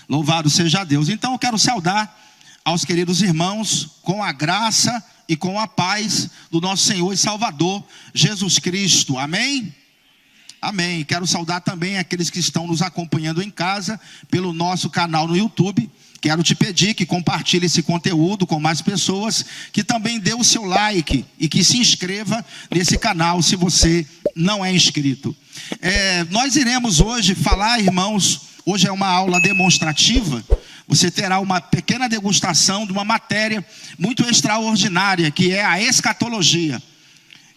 Louvado seja Deus. Então eu quero saudar aos queridos irmãos com a graça e com a paz do nosso Senhor e Salvador Jesus Cristo. Amém? Amém. Quero saudar também aqueles que estão nos acompanhando em casa pelo nosso canal no YouTube. Quero te pedir que compartilhe esse conteúdo com mais pessoas, que também dê o seu like e que se inscreva nesse canal se você não é inscrito. Nós iremos hoje falar, irmãos, hoje é uma aula demonstrativa. Você terá uma pequena degustação de uma matéria muito extraordinária, que é a escatologia.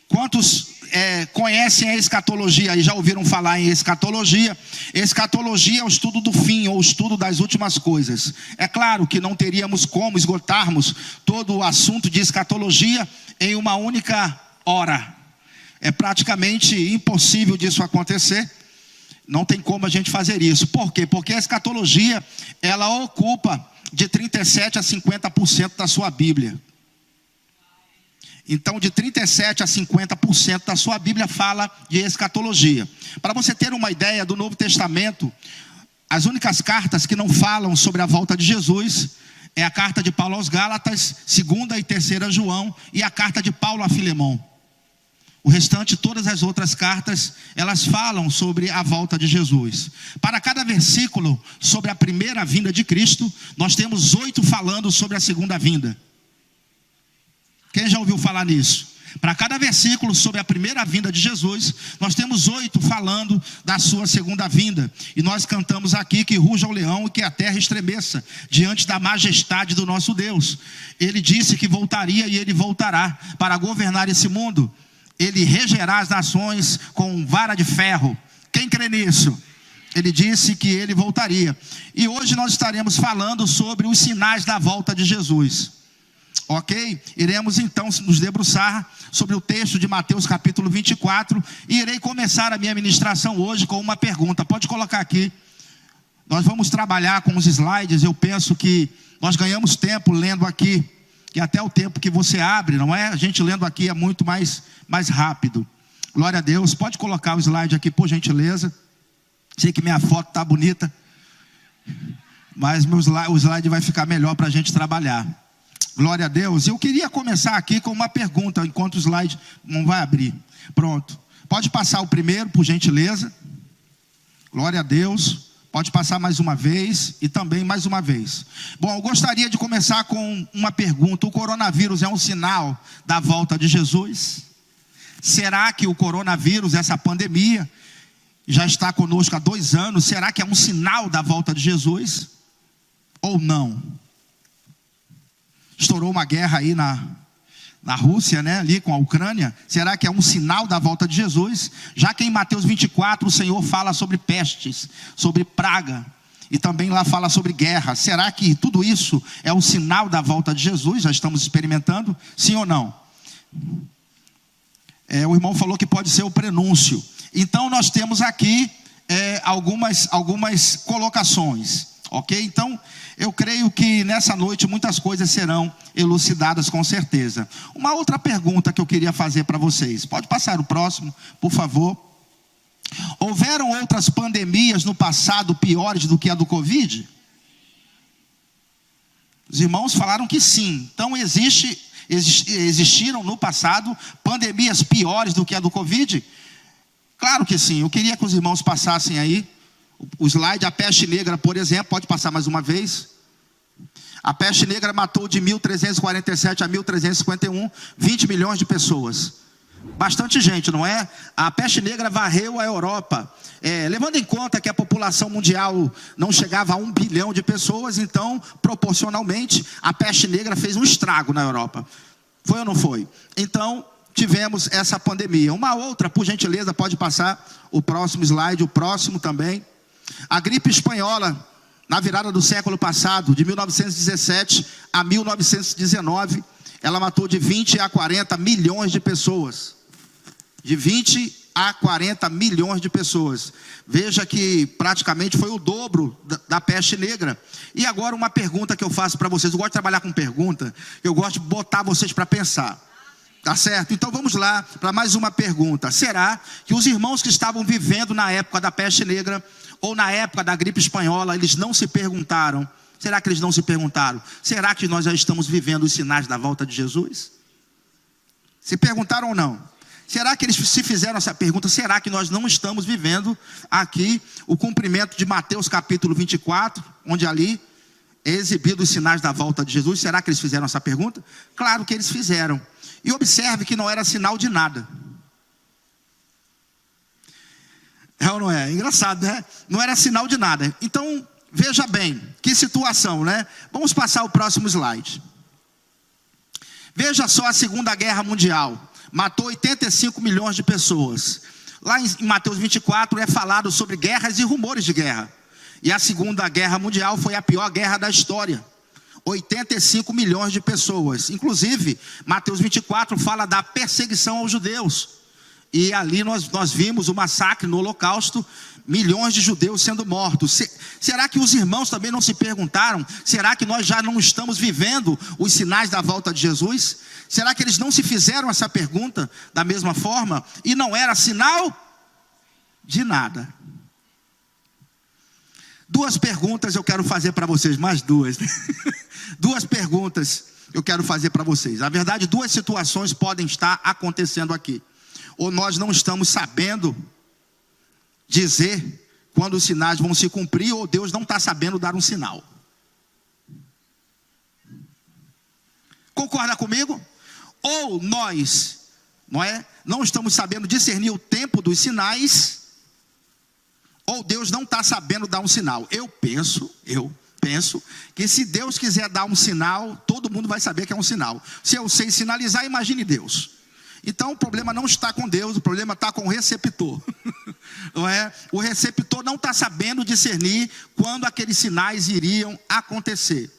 Quantos conhecem a escatologia e já ouviram falar em escatologia? Escatologia é o estudo do fim, ou o estudo das últimas coisas. É claro que não teríamos como esgotarmos todo o assunto de escatologia em uma única hora. É praticamente impossível disso acontecer. Não tem como a gente fazer isso. Por quê? Porque a escatologia, ela ocupa de 37% a 50% da sua Bíblia. Então, de 37% a 50% da sua Bíblia fala de escatologia. Para você ter uma ideia do Novo Testamento, as únicas cartas que não falam sobre a volta de Jesus é a carta de Paulo aos Gálatas, 2ª e 3ª João e a carta de Paulo a Filemão. O restante, todas as outras cartas, elas falam sobre a volta de Jesus. Para cada versículo sobre a primeira vinda de Cristo, nós temos 8 falando sobre a segunda vinda. Quem já ouviu falar nisso? Para cada versículo sobre a primeira vinda de Jesus, nós temos 8 falando da sua segunda vinda. E nós cantamos aqui que ruja o leão e que a terra estremeça diante da majestade do nosso Deus. Ele disse que voltaria e ele voltará para governar esse mundo. Ele regerá as nações com vara de ferro. Quem crê nisso? Ele disse que ele voltaria. E hoje nós estaremos falando sobre os sinais da volta de Jesus. Ok? Iremos então nos debruçar sobre o texto de Mateus capítulo 24. E irei começar a minha ministração hoje com uma pergunta. Pode colocar aqui. Nós vamos trabalhar com os slides. Eu penso que nós ganhamos tempo lendo aqui. Que até o tempo que você abre, não é? A gente lendo aqui é muito mais rápido. Glória a Deus. Pode colocar o slide aqui, por gentileza. Sei que minha foto está bonita, mas o slide vai ficar melhor para a gente trabalhar. Glória a Deus. Eu queria começar aqui com uma pergunta, enquanto o slide não vai abrir. Pronto. Pode passar o primeiro, por gentileza. Glória a Deus. Pode passar mais uma vez e também mais uma vez. Bom, eu gostaria de começar com uma pergunta. O coronavírus é um sinal da volta de Jesus? Será que o coronavírus, essa pandemia, já está conosco há 2 anos? Será que é um sinal da volta de Jesus? Ou não? Estourou uma guerra aí na Rússia, né, ali com a Ucrânia. Será que é um sinal da volta de Jesus? Já que em Mateus 24 o Senhor fala sobre pestes, sobre praga, e também lá fala sobre guerra. Será que tudo isso é um sinal da volta de Jesus? Já estamos experimentando? Sim ou não? O irmão falou que pode ser o prenúncio. Então nós temos aqui algumas colocações. Ok? Então eu creio que nessa noite muitas coisas serão elucidadas com certeza. Uma outra pergunta que eu queria fazer para vocês. Pode passar o próximo, por favor. Houveram outras pandemias no passado piores do que a do Covid? Os irmãos falaram que sim. Então existiram no passado pandemias piores do que a do Covid? Claro que sim. Eu queria que os irmãos passassem aí o slide. A peste negra, por exemplo, pode passar mais uma vez. A peste negra matou de 1347 a 1351, 20 milhões de pessoas. Bastante gente, não é? A peste negra varreu a Europa. Levando em conta que a população mundial não chegava a 1 bilhão de pessoas, então, proporcionalmente, a peste negra fez um estrago na Europa. Foi ou não foi? Então, tivemos essa pandemia. Uma outra, por gentileza, pode passar o próximo slide, o próximo também. A gripe espanhola, na virada do século passado, de 1917 a 1919, ela matou de 20 a 40 milhões de pessoas. De 20 a 40 milhões de pessoas. Veja que praticamente foi o dobro da peste negra. E agora uma pergunta que eu faço para vocês. Eu gosto de trabalhar com pergunta. Eu gosto de botar vocês para pensar. Tá certo? Então vamos lá para mais uma pergunta. Será que os irmãos que estavam vivendo na época da peste negra ou na época da gripe espanhola, eles não se perguntaram? Será que eles não se perguntaram? Será que nós já estamos vivendo os sinais da volta de Jesus? Se perguntaram ou não? Será que eles se fizeram essa pergunta? Será que nós não estamos vivendo aqui o cumprimento de Mateus capítulo 24, onde ali é exibido os sinais da volta de Jesus? Será que eles fizeram essa pergunta? Claro que eles fizeram. E observe que não era sinal de nada. É ou não é? Engraçado, né? Não era sinal de nada. Então, veja bem, que situação, né? Vamos passar o próximo slide. Veja só a Segunda Guerra Mundial. Matou 85 milhões de pessoas. Lá em Mateus 24 é falado sobre guerras e rumores de guerra. E a Segunda Guerra Mundial foi a pior guerra da história. 85 milhões de pessoas. Inclusive, Mateus 24 fala da perseguição aos judeus. E ali nós vimos o massacre no Holocausto, milhões de judeus sendo mortos. Será que os irmãos também não se perguntaram? Será que nós já não estamos vivendo os sinais da volta de Jesus? Será que eles não se fizeram essa pergunta da mesma forma? E não era sinal de nada. Duas perguntas eu quero fazer para vocês, mais duas. Duas perguntas eu quero fazer para vocês. Na verdade, duas situações podem estar acontecendo aqui. Ou nós não estamos sabendo dizer quando os sinais vão se cumprir, ou Deus não está sabendo dar um sinal. Concorda comigo? Ou nós, não estamos sabendo discernir o tempo dos sinais, ou Deus não está sabendo dar um sinal. Eu penso que se Deus quiser dar um sinal, todo mundo vai saber que é um sinal. Se eu sei sinalizar, imagine Deus. Então o problema não está com Deus, o problema está com o receptor. Não é? O receptor não está sabendo discernir quando aqueles sinais iriam acontecer.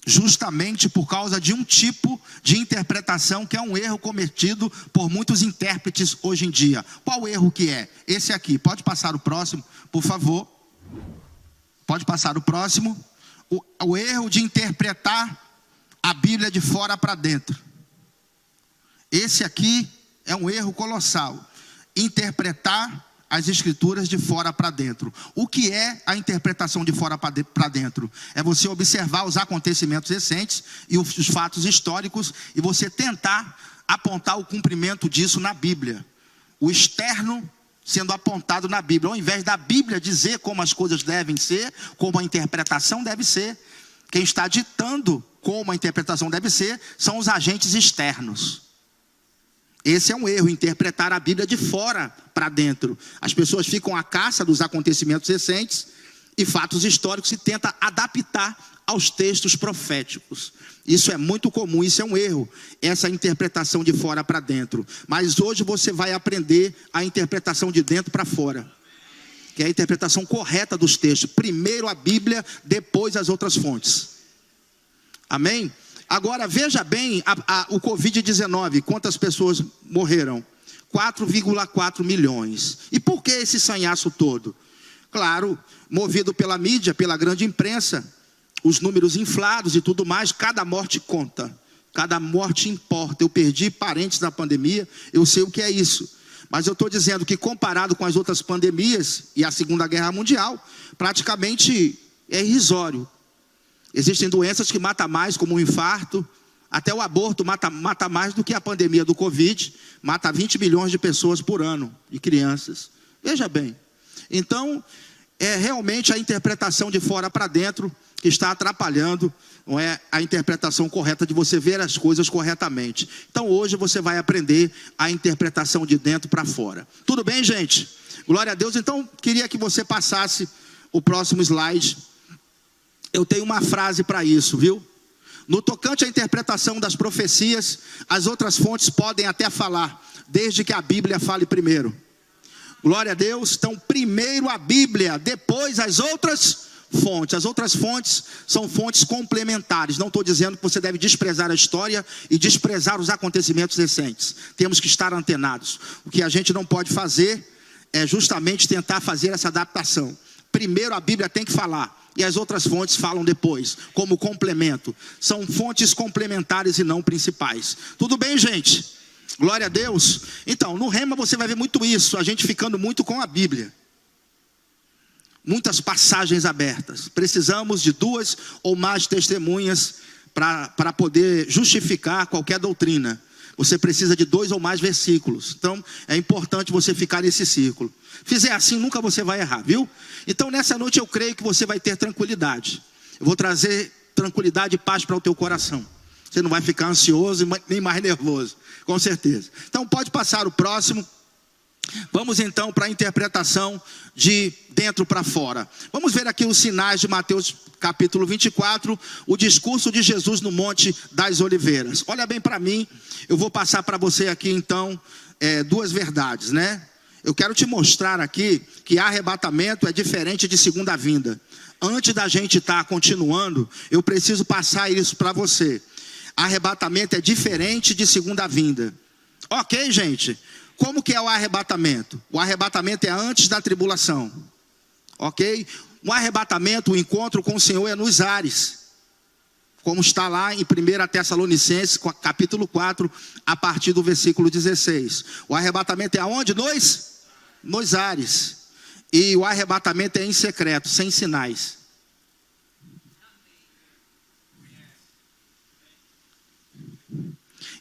Justamente por causa de um tipo de interpretação que é um erro cometido por muitos intérpretes hoje em dia. Qual erro que é? Esse aqui. Pode passar o próximo, por favor. Pode passar o próximo. O erro de interpretar a Bíblia de fora para dentro. Esse aqui é um erro colossal. Interpretar as escrituras de fora para dentro. O que é a interpretação de fora para dentro? É você observar os acontecimentos recentes e os fatos históricos e você tentar apontar o cumprimento disso na Bíblia. O externo sendo apontado na Bíblia. Ao invés da Bíblia dizer como as coisas devem ser, como a interpretação deve ser, quem está ditando como a interpretação deve ser são os agentes externos. Esse é um erro, interpretar a Bíblia de fora para dentro. As pessoas ficam à caça dos acontecimentos recentes e fatos históricos e tentam adaptar aos textos proféticos. Isso é muito comum, isso é um erro, essa interpretação de fora para dentro. Mas hoje você vai aprender a interpretação de dentro para fora, que é a interpretação correta dos textos. Primeiro a Bíblia, depois as outras fontes. Amém? Agora veja bem o Covid-19, quantas pessoas morreram? 4,4 milhões. E por que esse sanhaço todo? Claro, movido pela mídia, pela grande imprensa, os números inflados e tudo mais, cada morte conta, cada morte importa. Eu perdi parentes na pandemia, eu sei o que é isso. Mas eu estou dizendo que comparado com as outras pandemias e a Segunda Guerra Mundial, praticamente é irrisório. Existem doenças que matam mais, como o infarto, até o aborto mata mais do que a pandemia do Covid, mata 20 milhões de pessoas por ano, de crianças. Veja bem, então, é realmente a interpretação de fora para dentro que está atrapalhando, não é, a interpretação correta de você ver as coisas corretamente. Então hoje você vai aprender a interpretação de dentro para fora. Tudo bem, gente? Glória a Deus. Então, queria que você passasse o próximo slide. Eu tenho uma frase para isso, viu? No tocante à interpretação das profecias, as outras fontes podem até falar, desde que a Bíblia fale primeiro. Glória a Deus. Então, primeiro a Bíblia, depois as outras fontes. As outras fontes são fontes complementares. Não estou dizendo que você deve desprezar a história e desprezar os acontecimentos recentes. Temos que estar antenados. O que a gente não pode fazer é justamente tentar fazer essa adaptação. Primeiro a Bíblia tem que falar, e as outras fontes falam depois, como complemento. São fontes complementares e não principais. Tudo bem, gente? Glória a Deus. Então, no Rema você vai ver muito isso, a gente ficando muito com a Bíblia. Muitas passagens abertas. Precisamos de 2 ou mais testemunhas para poder justificar qualquer doutrina. Você precisa de 2 ou mais versículos. Então, é importante você ficar nesse círculo. Fizer assim, nunca você vai errar, viu? Então, nessa noite eu creio que você vai ter tranquilidade. Eu vou trazer tranquilidade e paz para o teu coração. Você não vai ficar ansioso nem mais nervoso, com certeza. Então, pode passar o próximo. Vamos então para a interpretação de dentro para fora. Vamos ver aqui os sinais de Mateus capítulo 24, o discurso de Jesus no Monte das Oliveiras. Olha bem para mim, eu vou passar para você aqui então 2 verdades, né? Eu quero te mostrar aqui que arrebatamento é diferente de segunda vinda. Antes da gente estar continuando, eu preciso passar isso para você. Arrebatamento é diferente de segunda vinda. Ok, gente? Como que é o arrebatamento? O arrebatamento é antes da tribulação. Ok? O arrebatamento, o encontro com o Senhor é nos ares. Como está lá em 1 Tessalonicenses, capítulo 4, a partir do versículo 16. O arrebatamento é aonde? Nos ares. E o arrebatamento é em secreto, sem sinais.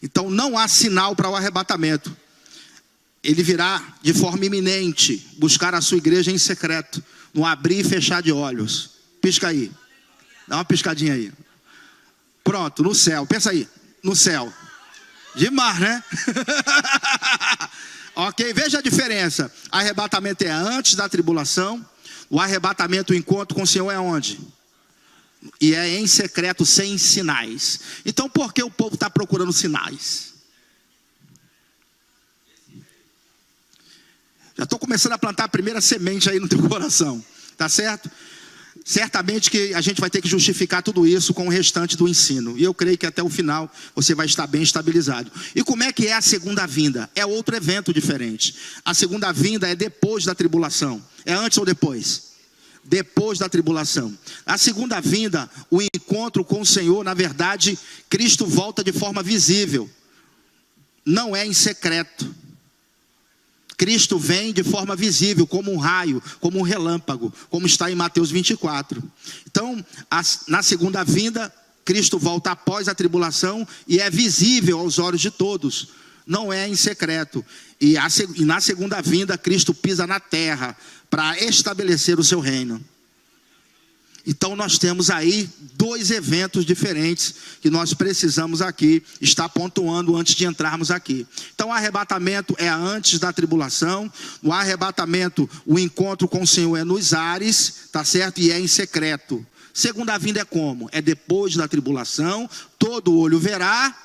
Então não há sinal para o arrebatamento. Ele virá de forma iminente, buscar a sua igreja em secreto, no abrir e fechar de olhos. Pisca aí, dá uma piscadinha aí. Pronto, no céu, pensa aí, no céu. Demais, né? Ok, veja a diferença. Arrebatamento é antes da tribulação. O arrebatamento, o encontro com o Senhor é onde? E é em secreto, sem sinais. Então por que o povo está procurando sinais? Já estou começando a plantar a primeira semente aí no teu coração, tá certo? Certamente que a gente vai ter que justificar tudo isso com o restante do ensino. E eu creio que até o final você vai estar bem estabilizado. E como é que é a segunda vinda? É outro evento diferente. A segunda vinda é depois da tribulação. É antes ou depois? Depois da tribulação. A segunda vinda, o encontro com o Senhor, na verdade, Cristo volta de forma visível. Não é em secreto. Cristo vem de forma visível, como um raio, como um relâmpago, como está em Mateus 24. Então, na segunda vinda, Cristo volta após a tribulação e é visível aos olhos de todos. Não é em secreto. E na segunda vinda, Cristo pisa na terra para estabelecer o seu reino. Então nós temos aí 2 eventos diferentes que nós precisamos aqui estar pontuando antes de entrarmos aqui. Então o arrebatamento é antes da tribulação. No arrebatamento, o encontro com o Senhor é nos ares, tá certo? E é em secreto. Segunda vinda é como? É depois da tribulação, todo olho verá.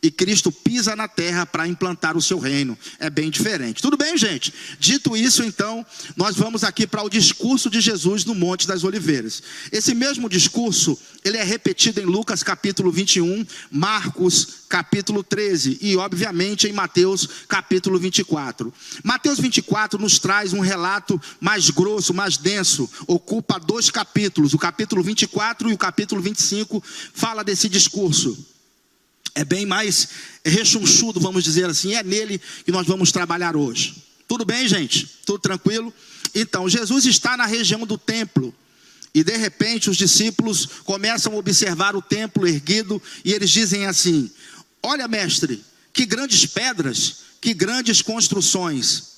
E Cristo pisa na terra para implantar o seu reino. É bem diferente. Tudo bem, gente? Dito isso, então, nós vamos aqui para o discurso de Jesus no Monte das Oliveiras. Esse mesmo discurso, ele é repetido em Lucas capítulo 21, Marcos capítulo 13 e, obviamente, em Mateus capítulo 24. Mateus 24 nos traz um relato mais grosso, mais denso. Ocupa 2 capítulos. O capítulo 24 e o capítulo 25 fala desse discurso. É bem mais rechonchudo, vamos dizer assim. É nele que nós vamos trabalhar hoje. Tudo bem, gente? Tudo tranquilo? Então, Jesus está na região do templo. E de repente os discípulos começam a observar o templo erguido. E eles dizem assim: olha, mestre, que grandes pedras, que grandes construções.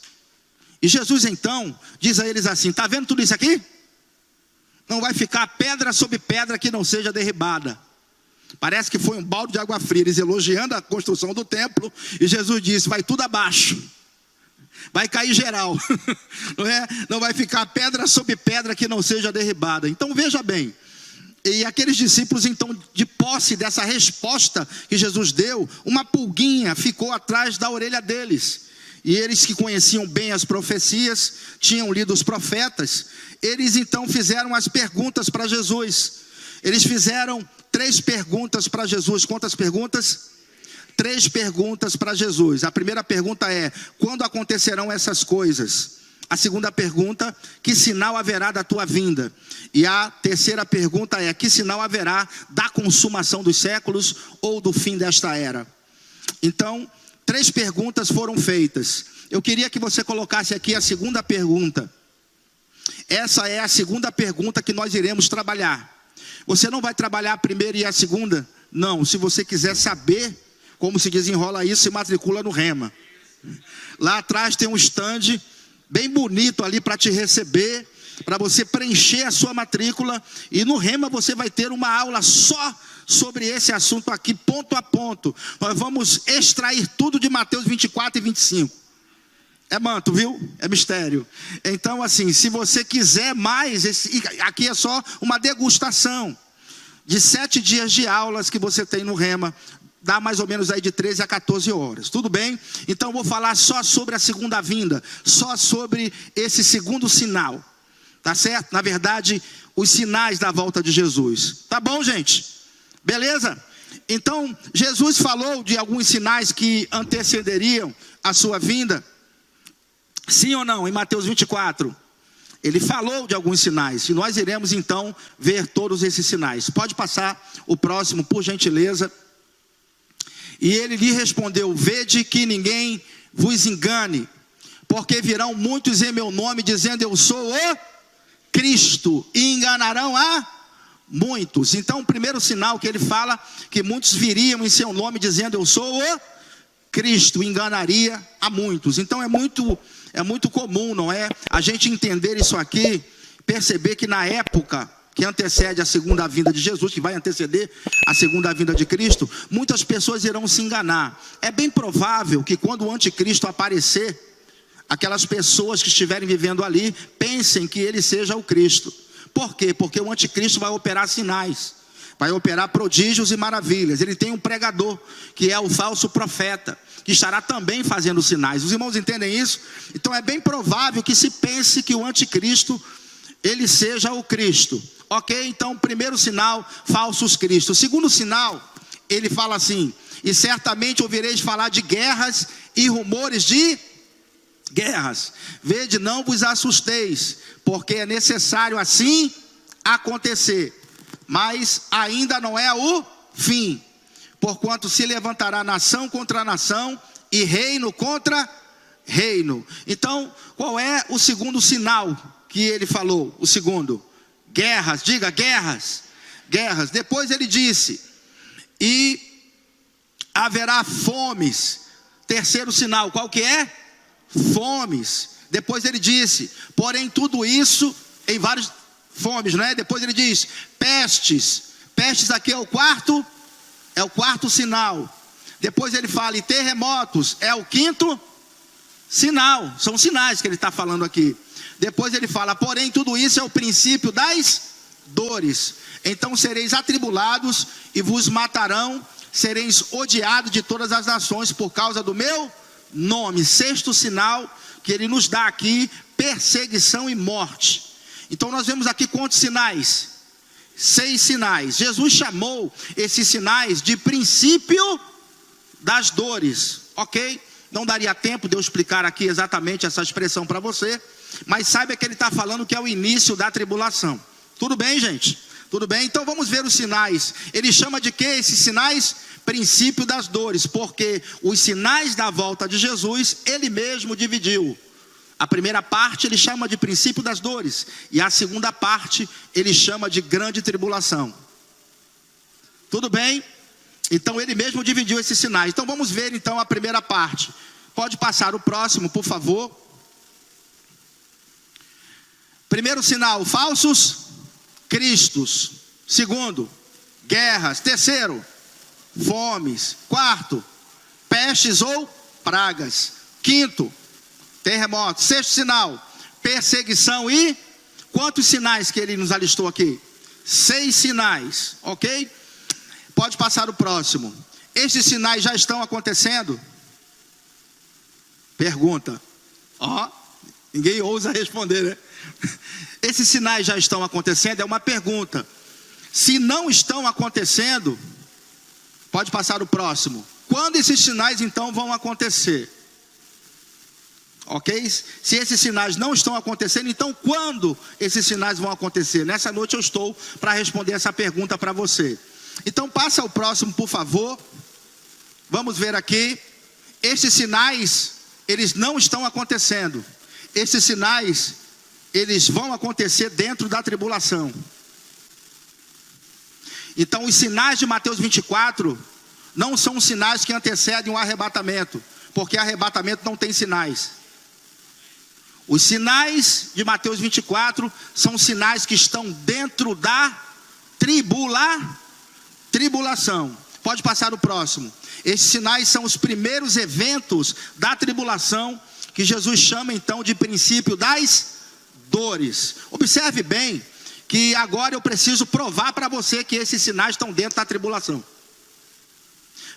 E Jesus então diz a eles assim: está vendo tudo isso aqui? Não vai ficar pedra sobre pedra que não seja derribada. Parece que foi um balde de água fria, eles elogiando a construção do templo, e Jesus disse: vai tudo abaixo, vai cair geral, não é? Não vai ficar pedra sobre pedra que não seja derribada. Então veja bem, e aqueles discípulos então, de posse dessa resposta que Jesus deu, uma pulguinha ficou atrás da orelha deles. E eles que conheciam bem as profecias, tinham lido os profetas, eles então fizeram as perguntas para Jesus. Eles fizeram 3 perguntas para Jesus. Quantas perguntas? 3 perguntas para Jesus. A primeira pergunta é: quando acontecerão essas coisas? A segunda pergunta: que sinal haverá da tua vinda? E a terceira pergunta é: que sinal haverá da consumação dos séculos ou do fim desta era? Então, 3 perguntas foram feitas. Eu queria que você colocasse aqui a segunda pergunta. Essa é a segunda pergunta que nós iremos trabalhar. Você não vai trabalhar a primeira e a segunda? Não, se você quiser saber como se desenrola isso, se matricula no Rema. Lá atrás tem um stand bem bonito ali para te receber, para você preencher a sua matrícula. E no Rema você vai ter uma aula só sobre esse assunto aqui, ponto a ponto. Nós vamos extrair tudo de Mateus 24 e 25. É manto, viu? É mistério. Então, assim, se você quiser mais, aqui é só uma degustação de 7 dias de aulas que você tem no Rema. Dá mais ou menos aí de 13 a 14 horas, tudo bem? Então vou falar só sobre a segunda vinda, só sobre esse segundo sinal, tá certo? Na verdade, os sinais da volta de Jesus, tá bom, gente? Beleza? Então, Jesus falou de alguns sinais que antecederiam a sua vinda, sim ou não? Em Mateus 24, ele falou de alguns sinais, e nós iremos então ver todos esses sinais. Pode passar o próximo, por gentileza. E ele lhe respondeu: vede que ninguém vos engane, porque virão muitos em meu nome, dizendo eu sou o Cristo, e enganarão a muitos. Então o primeiro sinal que ele fala, que muitos viriam em seu nome, dizendo eu sou o Cristo, enganaria a muitos. Então é muito comum, não é? A gente entender isso aqui, perceber que na época que antecede a segunda vinda de Jesus, que vai anteceder a segunda vinda de Cristo, muitas pessoas irão se enganar. É bem provável que quando o anticristo aparecer, aquelas pessoas que estiverem vivendo ali, pensem que ele seja o Cristo. Por quê? Porque o anticristo vai operar sinais, vai operar prodígios e maravilhas. Ele tem um pregador, que é o falso profeta, que estará também fazendo sinais. Os irmãos entendem isso? Então é bem provável que se pense que o anticristo, ele seja o Cristo. Ok? Então, primeiro sinal, falsos cristos. Segundo sinal, ele fala assim: e certamente ouvireis falar de guerras e rumores de guerras. Vede, não vos assusteis, porque é necessário assim acontecer, mas ainda não é o fim. Porquanto se levantará nação contra nação e reino contra reino. Então, qual é o segundo sinal que ele falou? O segundo: guerras. Diga guerras. Guerras. Depois ele disse: e haverá fomes. Terceiro sinal, qual que é? Fomes. Depois ele disse: porém tudo isso, em vários fomes, não é? Depois ele diz: pestes. Pestes aqui é o quarto sinal. Depois ele fala: e terremotos é o quinto sinal. São sinais que ele está falando aqui. Depois ele fala: porém tudo isso é o princípio das dores. Então sereis atribulados e vos matarão, sereis odiados de todas as nações por causa do meu nome. Sexto sinal que ele nos dá aqui: perseguição e morte. Então nós vemos aqui quantos sinais? 6 sinais. Jesus chamou esses sinais de princípio das dores, ok? Não daria tempo de eu explicar aqui exatamente essa expressão para você, mas saiba que ele está falando que é o início da tribulação. Tudo bem, gente? Tudo bem? Então vamos ver os sinais. Ele chama de quê esses sinais? Princípio das dores, porque os sinais da volta de Jesus, ele mesmo dividiu. A primeira parte ele chama de princípio das dores, e a segunda parte ele chama de grande tribulação. Tudo bem? Então ele mesmo dividiu esses sinais. Então vamos ver então a primeira parte. Pode passar o próximo, por favor. Primeiro sinal, falsos cristos. Segundo, guerras. Terceiro, fomes. Quarto, pestes ou pragas. Quinto, terremotos. Sexto sinal, perseguição. E quantos sinais que ele nos alistou aqui? 6 sinais, ok? Pode passar o próximo. Estes sinais já estão acontecendo? Pergunta. Ninguém ousa responder, né? Esses sinais já estão acontecendo? É uma pergunta. Se não estão acontecendo, pode passar o próximo. Quando esses sinais então vão acontecer? Ok? Se esses sinais não estão acontecendo, então quando esses sinais vão acontecer? Nessa noite eu estou para responder essa pergunta para você. Então passa ao próximo, por favor. Vamos ver aqui. Esses sinais, eles não estão acontecendo. Esses sinais, eles vão acontecer dentro da tribulação. Então os sinais de Mateus 24 não são sinais que antecedem o arrebatamento, porque arrebatamento não tem sinais. Os sinais de Mateus 24 são sinais que estão dentro da tribulação. Pode passar o próximo. Esses sinais são os primeiros eventos da tribulação, que Jesus chama então de princípio das dores. Observe bem que agora eu preciso provar para você que esses sinais estão dentro da tribulação.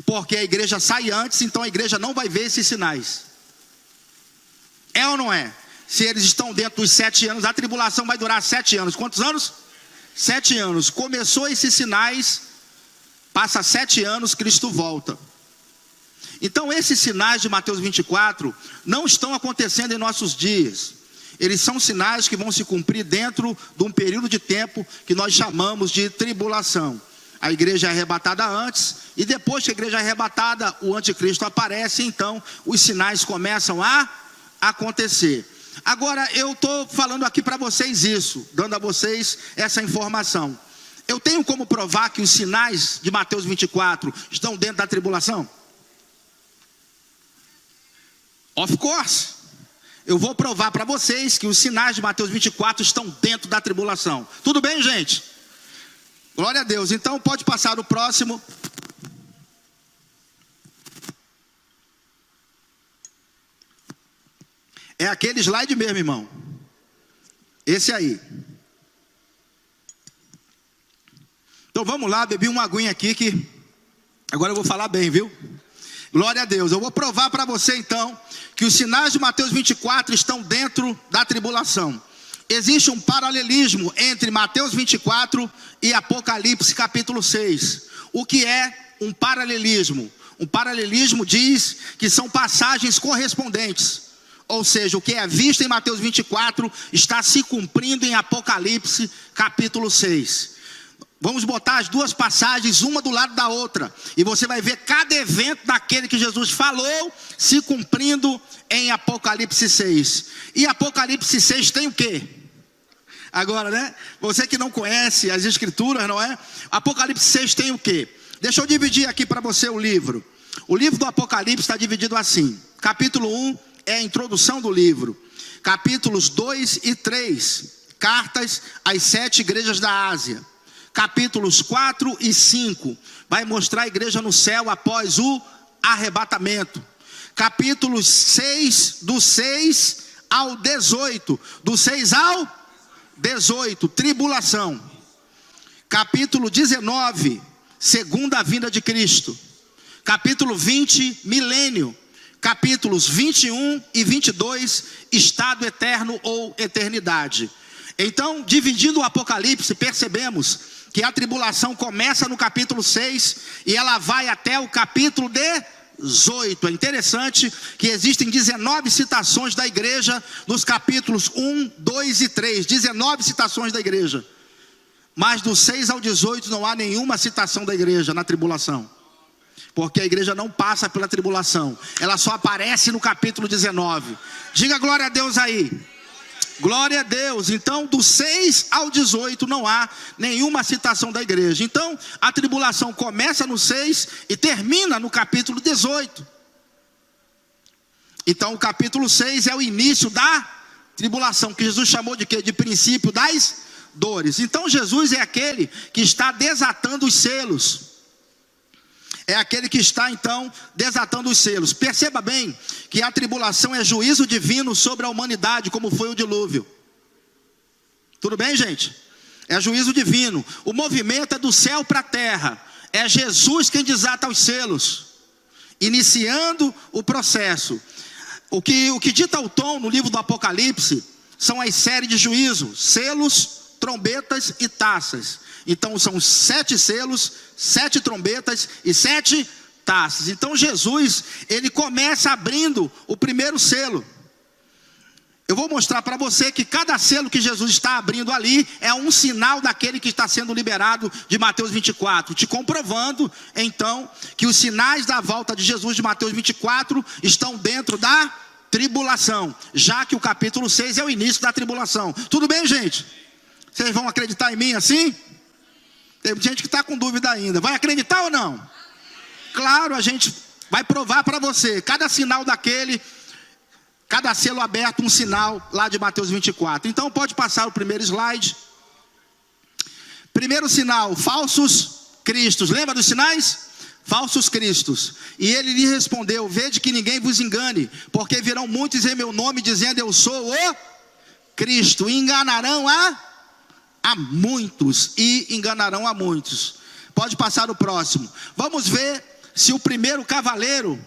Porque a igreja sai antes, então a igreja não vai ver esses sinais. É ou não é? Se eles estão dentro dos 7 anos, a tribulação vai durar 7 anos. Quantos anos? 7 anos. Começou esses sinais, passa 7 anos, Cristo volta. Então esses sinais de Mateus 24 não estão acontecendo em nossos dias. Eles são sinais que vão se cumprir dentro de um período de tempo que nós chamamos de tribulação. A igreja é arrebatada antes, e depois que a igreja é arrebatada, o anticristo aparece, então os sinais começam a acontecer. Agora eu estou falando aqui para vocês isso, dando a vocês essa informação. Eu tenho como provar que os sinais de Mateus 24 estão dentro da tribulação? Of course. Eu vou provar para vocês que os sinais de Mateus 24 estão dentro da tribulação. Tudo bem, gente? Glória a Deus. Então pode passar o próximo. É aquele slide mesmo, irmão. Esse aí. Então vamos lá, bebi uma aguinha aqui que agora eu vou falar bem, viu? Glória a Deus. Eu vou provar para você então que os sinais de Mateus 24 estão dentro da tribulação. Existe um paralelismo entre Mateus 24 e Apocalipse capítulo 6. O que é um paralelismo? Um paralelismo diz que são passagens correspondentes. Ou seja, o que é visto em Mateus 24 está se cumprindo em Apocalipse capítulo 6. Vamos botar as duas passagens, uma do lado da outra, e você vai ver cada evento daquele que Jesus falou se cumprindo em Apocalipse 6. E Apocalipse 6 tem o quê? Agora, né? Você que não conhece as escrituras, não é? Apocalipse 6 tem o quê? Deixa eu dividir aqui para você o livro. O livro do Apocalipse está dividido assim. Capítulo 1 é a introdução do livro. Capítulos 2 e 3, cartas às 7 igrejas da Ásia. Capítulos 4 e 5, vai mostrar a igreja no céu após o arrebatamento. Capítulos 6, do 6 ao 18, do 6 ao 18, tribulação. Capítulo 19, segunda vinda de Cristo. Capítulo 20, milênio. Capítulos 21 e 22, estado eterno ou eternidade. Então, dividindo o Apocalipse, percebemos que a tribulação começa no capítulo 6 e ela vai até o capítulo 18. É interessante que existem 19 citações da igreja nos capítulos 1, 2 e 3. 19 citações da igreja. Mas do 6 ao 18 não há nenhuma citação da igreja na tribulação. Porque a igreja não passa pela tribulação. Ela só aparece no capítulo 19. Diga glória a Deus aí. Glória a Deus. Então do 6 ao 18 não há nenhuma citação da igreja. Então a tribulação começa no 6 e termina no capítulo 18. Então o capítulo 6 é o início da tribulação, que Jesus chamou de quê? De princípio das dores. Então Jesus é aquele que está desatando os selos. É aquele que está então desatando os selos. Perceba bem que a tribulação é juízo divino sobre a humanidade, como foi o dilúvio. Tudo bem, gente? É juízo divino. O movimento é do céu para a terra. É Jesus quem desata os selos, iniciando o processo. O que dita o tom no livro do Apocalipse são as séries de juízos, selos, trombetas e taças. Então são 7 selos, 7 trombetas e 7 taças. Então Jesus, ele começa abrindo o primeiro selo. eu vou mostrar para você que cada selo que Jesus está abrindo ali é um sinal daquele que está sendo liberado de Mateus 24, te comprovando então que os sinais da volta de Jesus de Mateus 24 estão dentro da tribulação, já que o capítulo 6 é o início da tribulação. Tudo bem, gente? Vocês vão acreditar em mim assim? Tem gente que está com dúvida ainda. Vai acreditar ou não? Claro, a gente vai provar para você. Cada sinal daquele, cada selo aberto, um sinal lá de Mateus 24. Então pode passar o primeiro slide. Primeiro sinal, falsos cristos. Lembra dos sinais? Falsos cristos. E ele lhe respondeu: vede que ninguém vos engane, porque virão muitos em meu nome dizendo eu sou o Cristo, e enganarão a muitos, e enganarão a muitos. Pode passar o próximo. Vamos ver se o primeiro cavaleiro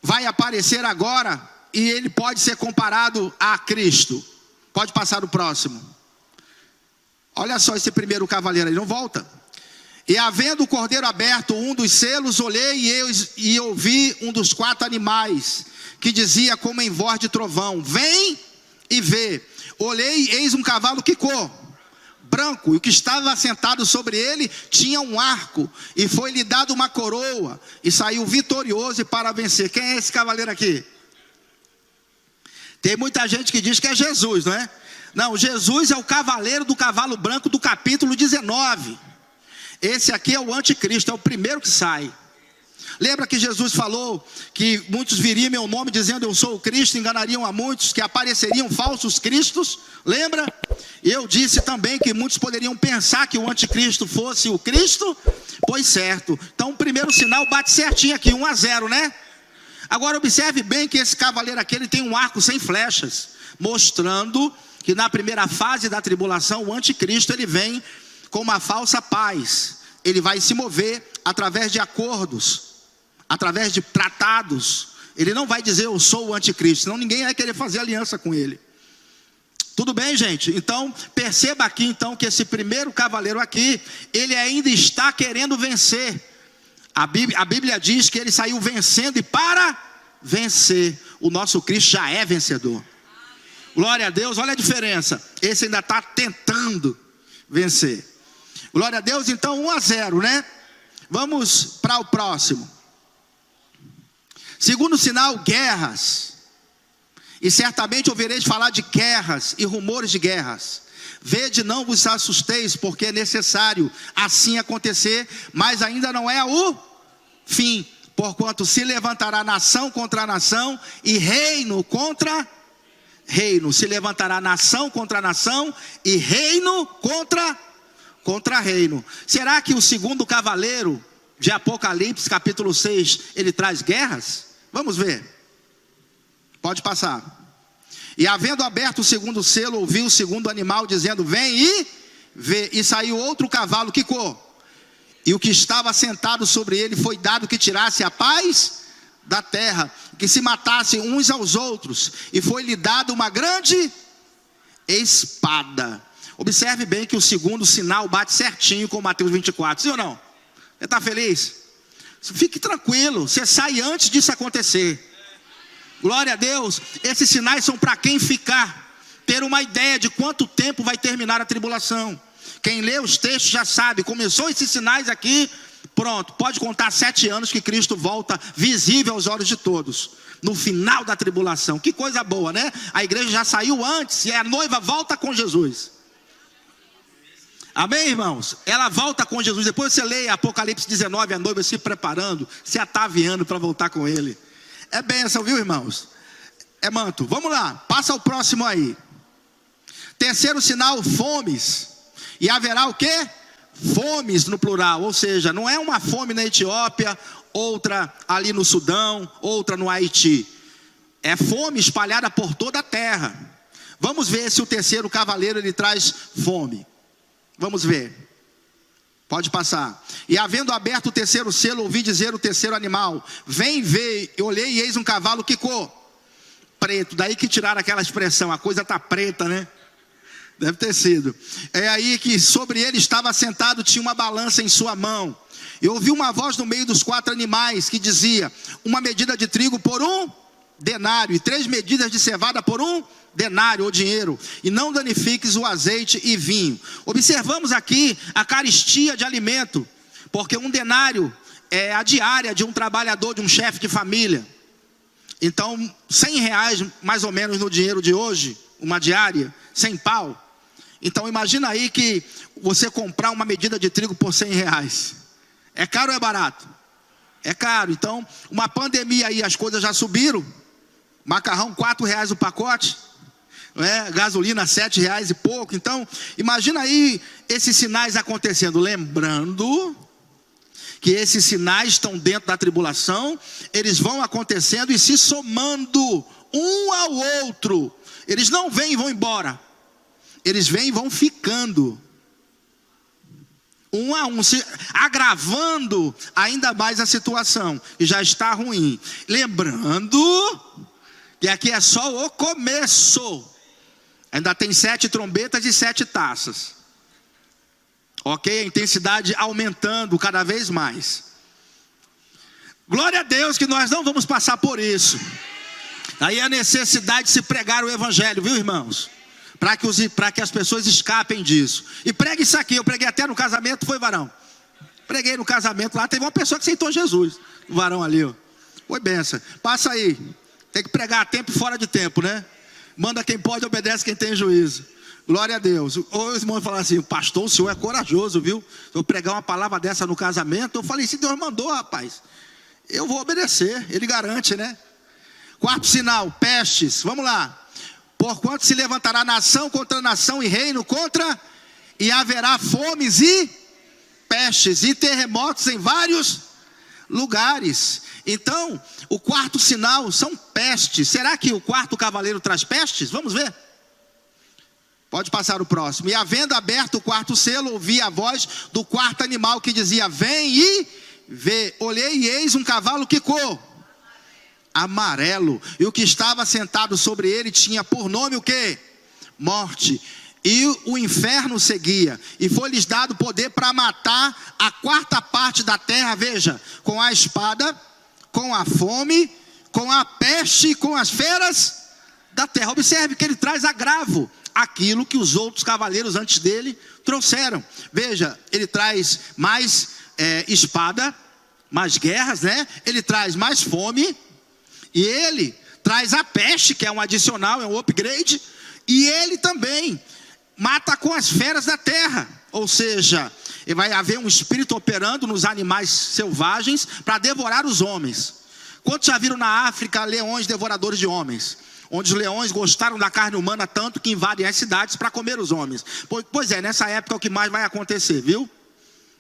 vai aparecer agora e ele pode ser comparado a Cristo. Pode passar o próximo. Olha só esse primeiro cavaleiro aí, não volta. E havendo o cordeiro aberto um dos selos, olhei e ouvi um dos 4 animais, que dizia como em voz de trovão: vem e vê. Olhei, eis um cavalo que cor branco, e o que estava sentado sobre ele tinha um arco, e foi-lhe dado uma coroa, e saiu vitorioso e para vencer. Quem é esse cavaleiro aqui? Tem muita gente que diz que é Jesus, não é? Não, Jesus é o cavaleiro do cavalo branco do capítulo 19. Esse aqui é o anticristo, é o primeiro que sai. Lembra que Jesus falou que muitos viriam em meu nome dizendo eu sou o Cristo, enganariam a muitos, que apareceriam falsos cristos? Lembra? E eu disse também que muitos poderiam pensar que o anticristo fosse o Cristo. Pois certo. Então o primeiro sinal bate certinho aqui, 1-0, né? Agora observe bem que esse cavaleiro aqui, ele tem um arco sem flechas, mostrando que na primeira fase da tribulação o anticristo ele vem com uma falsa paz. Ele vai se mover através de acordos, através de tratados. Ele não vai dizer eu sou o anticristo, senão ninguém vai querer fazer aliança com ele. Tudo bem, gente? Então perceba aqui então que esse primeiro cavaleiro aqui, ele ainda está querendo vencer. A Bíblia diz que ele saiu vencendo, e para vencer, o nosso Cristo já é vencedor. Glória a Deus. Olha a diferença, esse ainda está tentando vencer. Glória a Deus. Então 1-0, né? Vamos para o próximo. Segundo sinal, guerras. E certamente ouvireis falar de guerras e rumores de guerras. Vede, não vos assusteis, porque é necessário assim acontecer, mas ainda não é o fim. Porquanto se levantará nação contra nação e reino contra reino. Se levantará nação contra nação e reino contra reino. Será que o segundo cavaleiro de Apocalipse, capítulo 6, ele traz guerras? Vamos ver. Pode passar. E havendo aberto o segundo selo, ouvi o segundo animal dizendo: vem e vê. E saiu outro cavalo, que cor? E o que estava sentado sobre ele foi dado que tirasse a paz da terra, que se matassem uns aos outros, e foi-lhe dado uma grande espada. Observe bem que o segundo sinal bate certinho com Mateus 24, sim ou não? Você está feliz? Fique tranquilo, você sai antes disso acontecer. Glória a Deus. Esses sinais são para quem ficar, ter uma ideia de quanto tempo vai terminar a tribulação. Quem lê os textos já sabe, começou esses sinais aqui, pronto, pode contar 7 anos que Cristo volta visível aos olhos de todos, no final da tribulação. Que coisa boa, né? A igreja já saiu antes, e a noiva volta com Jesus. Amém, irmãos? Ela volta com Jesus. Depois você lê Apocalipse 19, a noiva se preparando, se ataviando para voltar com ele. É bênção, viu, irmãos? É manto. Vamos lá, passa o próximo aí. Terceiro sinal, fomes. E haverá o quê? Fomes no plural, ou seja, não é uma fome na Etiópia, outra ali no Sudão, outra no Haiti. É fome espalhada por toda a terra. Vamos ver se o terceiro cavaleiro ele traz fome. Vamos ver. Pode passar. E havendo aberto o terceiro selo, ouvi dizer o terceiro animal: vem ver. Eu olhei e eis um cavalo, que cor? Preto. Daí que tiraram aquela expressão, a coisa está preta, né? Deve ter sido. É aí que sobre ele estava sentado, tinha uma balança em sua mão. Eu ouvi uma voz no meio dos 4 animais que dizia: uma medida de trigo por um denário, e 3 medidas de cevada por 1 denário ou dinheiro, e não danifiques o azeite e vinho. Observamos aqui a carestia de alimento, porque 1 denário é a diária de um trabalhador, de um chefe de família. Então, R$100 mais ou menos no dinheiro de hoje, uma diária, 100 pau. Então imagina aí que você comprar uma medida de trigo por R$100. É caro ou é barato? É caro. Então, uma pandemia aí, as coisas já subiram. Macarrão R$4 o pacote, gasolina R$7 e pouco. Então, imagina aí esses sinais acontecendo. Lembrando que esses sinais estão dentro da tribulação, eles vão acontecendo e se somando um ao outro. Eles não vêm e vão embora. Eles vêm e vão ficando. Um a um, se agravando ainda mais a situação. E já está ruim. Lembrando que aqui é só o começo. Ainda tem 7 trombetas e 7 taças. Ok? A intensidade aumentando cada vez mais. Glória a Deus que nós não vamos passar por isso. Aí a necessidade de se pregar o evangelho, viu, irmãos? Para que as pessoas escapem disso. E pregue isso aqui. Eu preguei até no casamento, foi, varão? Preguei no casamento lá, teve uma pessoa que aceitou Jesus. O varão ali, ó. Foi benção. Passa aí. Tem que pregar a tempo e fora de tempo, né? Manda quem pode, obedece quem tem juízo. Glória a Deus. Ou os irmãos falam assim: pastor, o senhor é corajoso, viu? Se eu pregar uma palavra dessa no casamento, eu falei: se Deus mandou, rapaz, eu vou obedecer. Ele garante, né? 4º sinal, pestes. Vamos lá. Porquanto se levantará nação contra nação e reino contra, e haverá fomes e pestes e terremotos em vários lugares. Então, o 4º sinal são pestes. Será que o 4º cavaleiro traz pestes? Vamos ver. Pode passar o próximo. E havendo aberto o 4º selo, ouvi a voz do 4º animal que dizia: vem e vê. Olhei e eis um cavalo que cor? Amarelo. E o que estava sentado sobre ele tinha por nome o quê? Morte. E o inferno seguia. E foi-lhes dado poder para matar a 4ª parte da terra. Veja, com a espada, com a fome, com a peste e com as feras da terra. Observe que ele traz agravo aquilo que os outros cavaleiros antes dele trouxeram. Veja, ele traz mais espada, mais guerras, né? Ele traz mais fome. E ele traz a peste, que é um adicional, é um upgrade. E ele também mata com as feras da terra. Ou seja, vai haver um espírito operando nos animais selvagens para devorar os homens. Quantos já viram na África leões devoradores de homens? Onde os leões gostaram da carne humana tanto que invadem as cidades para comer os homens. Pois é, nessa época é o que mais vai acontecer, viu?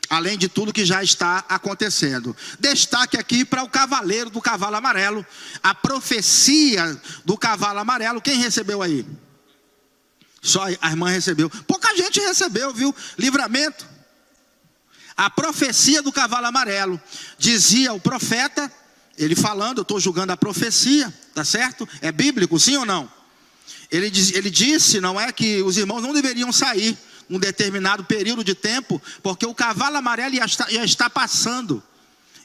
Além de tudo que já está acontecendo. Destaque aqui para o cavaleiro do cavalo amarelo. A profecia do cavalo amarelo. Quem recebeu aí? Só a irmã recebeu. Pouca gente recebeu, viu? Livramento. A profecia do cavalo amarelo. Dizia o profeta, ele falando, eu estou julgando a profecia, tá certo? É bíblico, sim ou não? Ele disse, não é, que os irmãos não deveriam sair um determinado período de tempo, porque o cavalo amarelo já está passando,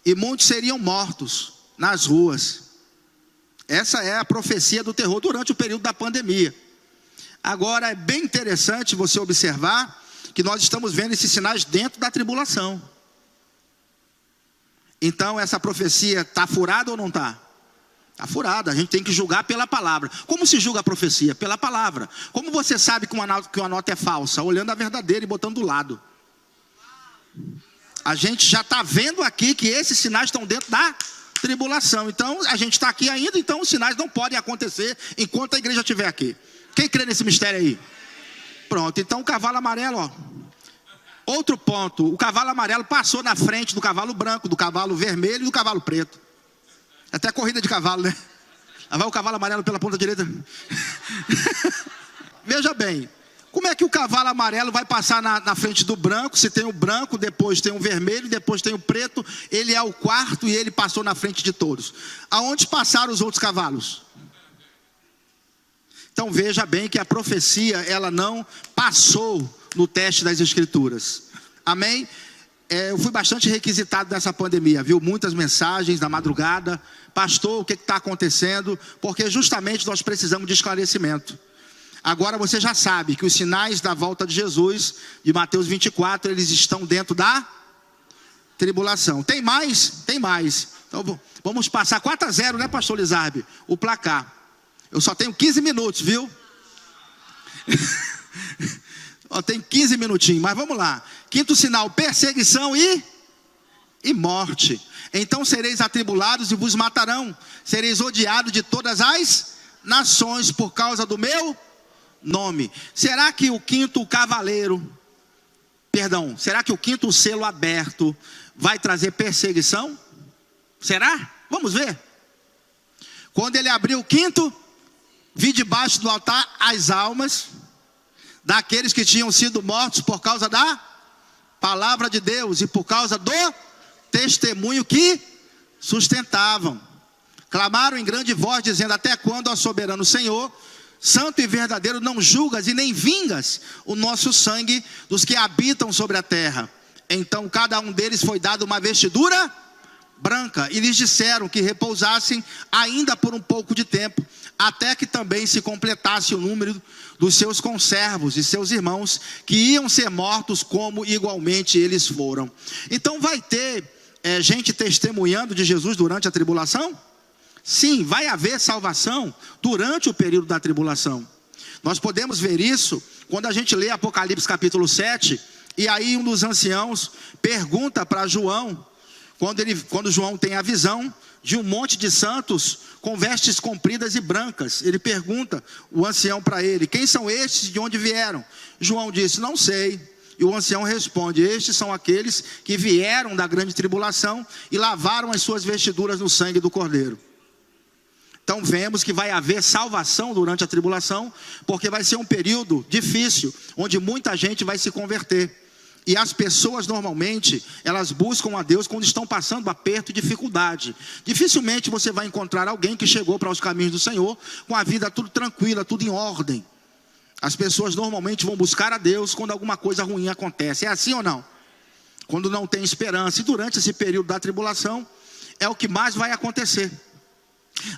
e muitos seriam mortos nas ruas. Essa é a profecia do terror durante o período da pandemia. Agora é bem interessante você observar que nós estamos vendo esses sinais dentro da tribulação. Então essa profecia está furada ou não está? Está furada. A gente tem que julgar pela palavra. Como se julga a profecia? Pela palavra. Como você sabe que uma nota é falsa? Olhando a verdadeira e botando do lado. A gente já está vendo aqui que esses sinais estão dentro da tribulação. Então a gente está aqui ainda, então os sinais não podem acontecer enquanto a igreja estiver aqui. Quem crê nesse mistério aí? Pronto, então o cavalo amarelo, ó. Outro ponto, o cavalo amarelo passou na frente do cavalo branco, do cavalo vermelho e do cavalo preto. Até corrida de cavalo, né? Lá vai o cavalo amarelo pela ponta direita. Veja bem, como é que o cavalo amarelo vai passar na frente do branco? Se tem o branco, depois tem o vermelho, depois tem o preto. Ele é o 4º e ele passou na frente de todos. Aonde passaram os outros cavalos? Então veja bem que a profecia, ela não passou no teste das escrituras. Amém? eu fui bastante requisitado nessa pandemia, viu? Muitas mensagens na madrugada. Pastor, o que está acontecendo? Porque justamente nós precisamos de esclarecimento. Agora você já sabe que os sinais da volta de Jesus, de Mateus 24, eles estão dentro da tribulação. Tem mais? Tem mais. Então vamos passar 4-0, né, pastor Lizarbe? O placar. Eu só tenho 15 minutos, viu? Tem 15 minutinhos, mas vamos lá. Quinto sinal, perseguição e morte. Então sereis atribulados e vos matarão. Sereis odiados de todas as nações por causa do meu nome. Será que o quinto selo aberto vai trazer perseguição? Será? Vamos ver. Quando ele abriu o quinto, vi debaixo do altar as almas daqueles que tinham sido mortos por causa da palavra de Deus e por causa do testemunho que sustentavam. Clamaram em grande voz, dizendo: até quando, ó soberano Senhor, santo e verdadeiro, não julgas e nem vingas o nosso sangue dos que habitam sobre a terra? Então cada um deles foi dado uma vestidura branca, e lhes disseram que repousassem ainda por um pouco de tempo, até que também se completasse o número dos seus conservos e seus irmãos, que iam ser mortos como igualmente eles foram. Então vai ter gente testemunhando de Jesus durante a tribulação? Sim, vai haver salvação durante o período da tribulação. Nós podemos ver isso quando a gente lê Apocalipse capítulo 7, e aí um dos anciãos pergunta para João, quando João tem a visão de um monte de santos com vestes compridas e brancas, ele pergunta, o ancião, para ele: quem são estes e de onde vieram? João disse: não sei. E o ancião responde: estes são aqueles que vieram da grande tribulação e lavaram as suas vestiduras no sangue do Cordeiro. Então vemos que vai haver salvação durante a tribulação, porque vai ser um período difícil, onde muita gente vai se converter. E as pessoas normalmente, elas buscam a Deus quando estão passando aperto e dificuldade. Dificilmente você vai encontrar alguém que chegou para os caminhos do Senhor com a vida tudo tranquila, tudo em ordem. As pessoas normalmente vão buscar a Deus quando alguma coisa ruim acontece. É assim ou não? Quando não tem esperança. E durante esse período da tribulação, é o que mais vai acontecer.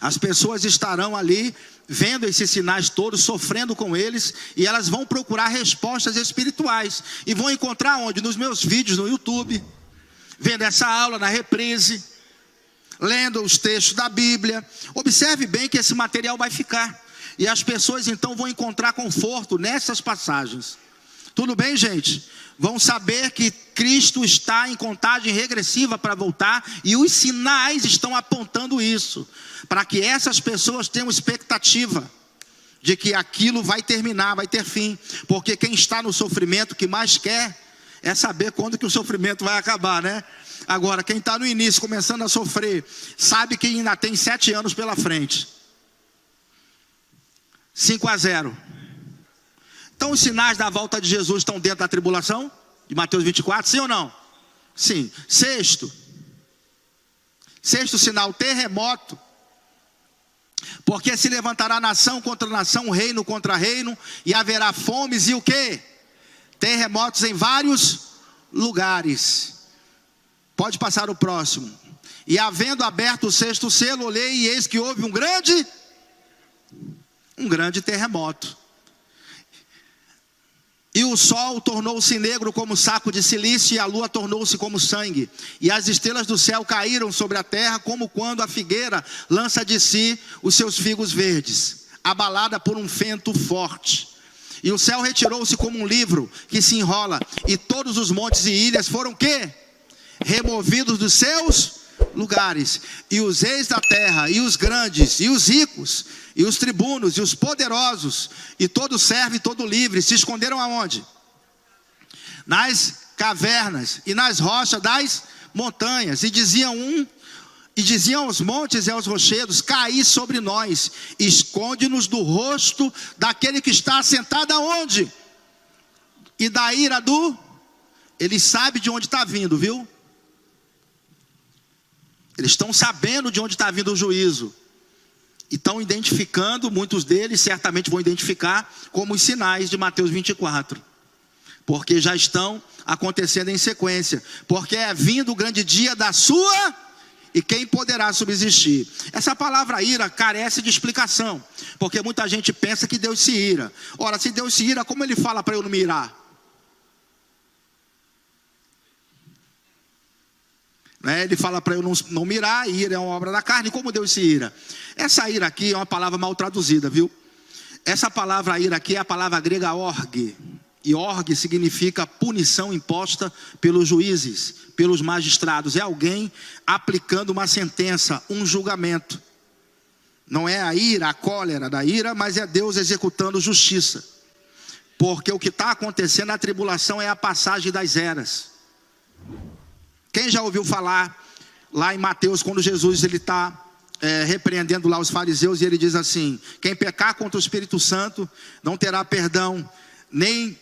As pessoas estarão ali vendo esses sinais todos, sofrendo com eles, e elas vão procurar respostas espirituais, e vão encontrar onde? Nos meus vídeos no YouTube, vendo essa aula na reprise, lendo os textos da Bíblia. Observe bem que esse material vai ficar, e as pessoas então vão encontrar conforto nessas passagens. Tudo bem, gente? Vão saber que Cristo está em contagem regressiva para voltar, e os sinais estão apontando isso, para que essas pessoas tenham expectativa de que aquilo vai terminar, vai ter fim. Porque quem está no sofrimento, o que mais quer é saber quando que o sofrimento vai acabar, né? Agora, quem está no início, começando a sofrer, sabe que ainda tem 7 anos pela frente. 5-0. Então os sinais da volta de Jesus estão dentro da tribulação, de Mateus 24, sim ou não? Sim. Sexto sinal, terremoto. Porque se levantará nação contra nação, reino contra reino, e haverá fomes e o quê? Terremotos em vários lugares. Pode passar o próximo. E havendo aberto o sexto selo, olhei e eis que houve um grande terremoto. E o sol tornou-se negro como saco de silício, e a lua tornou-se como sangue. E as estrelas do céu caíram sobre a terra, como quando a figueira lança de si os seus figos verdes, abalada por um vento forte. E o céu retirou-se como um livro que se enrola, e todos os montes e ilhas foram quê? Removidos dos seus lugares. E os reis da terra, e os grandes, e os ricos, e os tribunos, e os poderosos, e todo servo e todo livre, se esconderam aonde? Nas cavernas e nas rochas das montanhas, e diziam aos montes e aos rochedos: caí sobre nós, esconde-nos do rosto daquele que está assentado aonde? E da ira do... Ele sabe de onde está vindo, viu? Eles estão sabendo de onde está vindo o juízo. E estão identificando, muitos deles certamente vão identificar como os sinais de Mateus 24. porque já estão acontecendo em sequência, porque é vindo o grande dia da sua, e quem poderá subsistir? Essa palavra ira carece de explicação, porque muita gente pensa que Deus se ira. Ora, se Deus se ira, como ele fala para eu não me irar? Ele fala para eu não mirar, ira é uma obra da carne, como Deus se ira? Essa ira aqui é uma palavra mal traduzida, viu? Essa palavra ira aqui é a palavra grega org, e org significa punição imposta pelos juízes, pelos magistrados. É alguém aplicando uma sentença, um julgamento. Não é a ira, a cólera da ira, mas é Deus executando justiça. Porque o que está acontecendo na tribulação é a passagem das eras. Quem já ouviu falar lá em Mateus, quando Jesus está repreendendo lá os fariseus, e ele diz assim: quem pecar contra o Espírito Santo não terá perdão, nem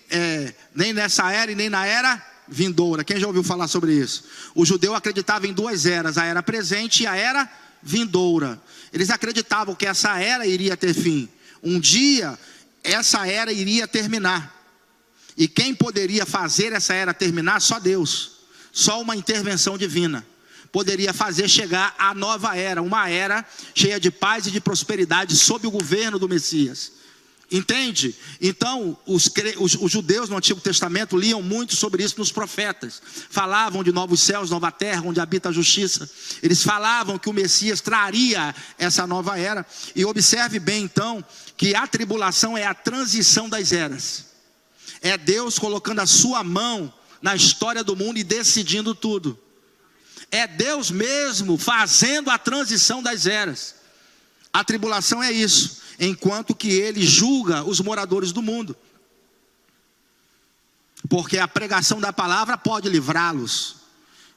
nessa era e nem na era vindoura. Quem já ouviu falar sobre isso? O judeu acreditava em duas eras, a era presente e a era vindoura. Eles acreditavam que essa era iria ter fim. Um dia essa era iria terminar, e quem poderia fazer essa era terminar? Só Deus. Só uma intervenção divina poderia fazer chegar a nova era, uma era cheia de paz e de prosperidade sob o governo do Messias. Entende? Então os judeus no Antigo Testamento liam muito sobre isso nos profetas. Falavam de novos céus, nova terra, onde habita a justiça. Eles falavam que o Messias traria essa nova era. E observe bem então que a tribulação é a transição das eras. É Deus colocando a sua mão na história do mundo e decidindo tudo. É Deus mesmo fazendo a transição das eras. A tribulação é isso, enquanto que ele julga os moradores do mundo. Porque a pregação da palavra pode livrá-los,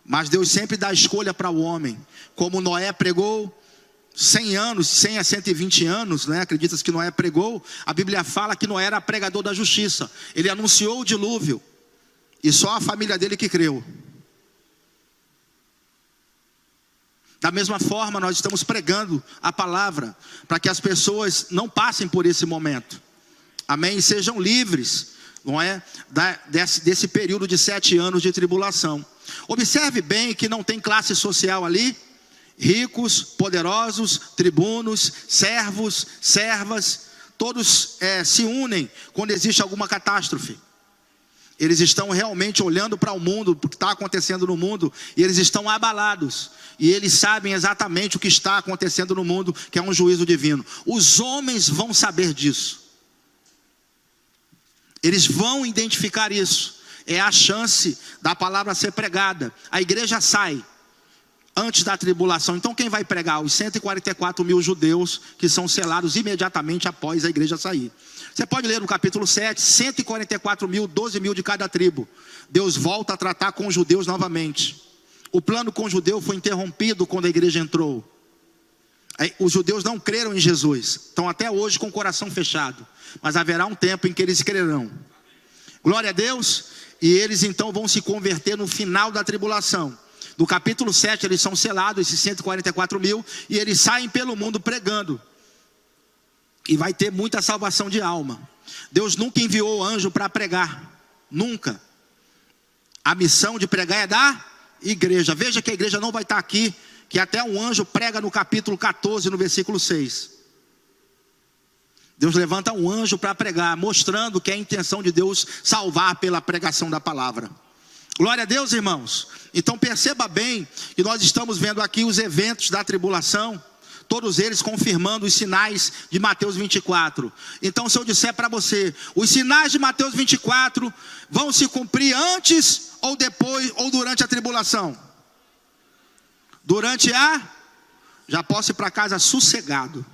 mas Deus sempre dá escolha para o homem. Como Noé pregou 100 anos, 100 a 120 anos, né? Acredita-se que Noé pregou. A Bíblia fala que Noé era pregador da justiça. Ele anunciou o dilúvio, e só a família dele que creu. Da mesma forma, nós estamos pregando a palavra, para que as pessoas não passem por esse momento. Amém? E sejam livres, não é? Desse período de 7 anos de tribulação. Observe bem que não tem classe social ali. Ricos, poderosos, tribunos, servos, servas, todos se unem quando existe alguma catástrofe. Eles estão realmente olhando para o mundo, o que está acontecendo no mundo, e eles estão abalados. E eles sabem exatamente o que está acontecendo no mundo, que é um juízo divino. Os homens vão saber disso. Eles vão identificar isso. É a chance da palavra ser pregada. A igreja sai antes da tribulação. Então quem vai pregar? Os 144 mil judeus que são selados imediatamente após a igreja sair. Você pode ler no capítulo 7, 144 mil, 12 mil de cada tribo. Deus volta a tratar com os judeus novamente. O plano com o judeu foi interrompido quando a igreja entrou. Os judeus não creram em Jesus, estão até hoje com o coração fechado. Mas haverá um tempo em que eles crerão. Glória a Deus. E eles então vão se converter no final da tribulação. No capítulo 7 eles são selados, esses 144 mil, e eles saem pelo mundo pregando. E vai ter muita salvação de alma. Deus nunca enviou anjo para pregar. Nunca. A missão de pregar é da igreja. Veja que a igreja não vai estar aqui, que até um anjo prega no capítulo 14, no versículo 6. Deus levanta um anjo para pregar, mostrando que é a intenção de Deus salvar pela pregação da palavra. Glória a Deus, irmãos. Então perceba bem que nós estamos vendo aqui os eventos da tribulação, todos eles confirmando os sinais de Mateus 24. Então se eu disser para você, os sinais de Mateus 24 vão se cumprir antes ou depois ou durante a tribulação? Durante já posso ir para casa sossegado.